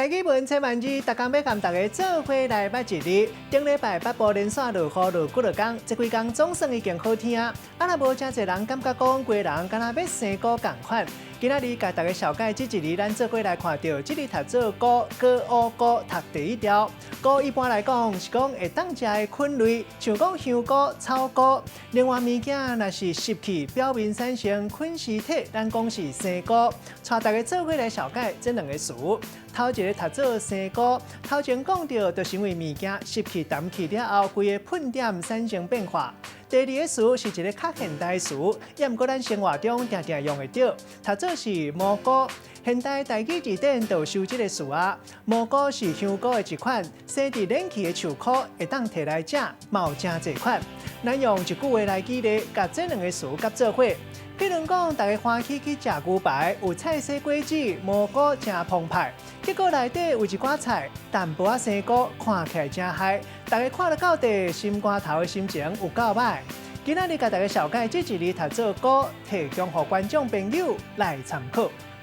台语文千万字，逐工要和大家做伙来捌一日。顶礼拜北部连续落雨落几落天，这几天总算已经好天啊！若无真侪人感觉讲，规人敢若要生菇共款。今仔日甲大家小解这一日，咱做伙来看到这日读做菇、高乌菇读第一条。菇一般来讲是讲会当食的菌类，像讲香菇、草菇。另外物件若是湿气，表面产生菌丝体，咱讲是生菇。带大家做伙来小解这两个词。头一个读做生菇，头前讲到，就是因为物件湿气淡去了后，规个喷点产生变化。第二个词是一个较现代词，也毋过咱生活中常常用会到，读做是蘑菇。现代台语字典就收这个词啊。蘑菇是香菇的一款，生伫冷气的树棵，会当摕来食，嘛有真侪款。咱用一句话来举例，甲这两个词夹做伙。比如讲，大家欢喜去食牛排，有菜色果子、蘑菇真澎湃。结果内底有一寡菜，淡薄仔生菇，看起来真嗨。大家看了到底，心肝头的心情有够歹。今仔日甲大家小解这一日读做菇，提供予观众朋友来参考。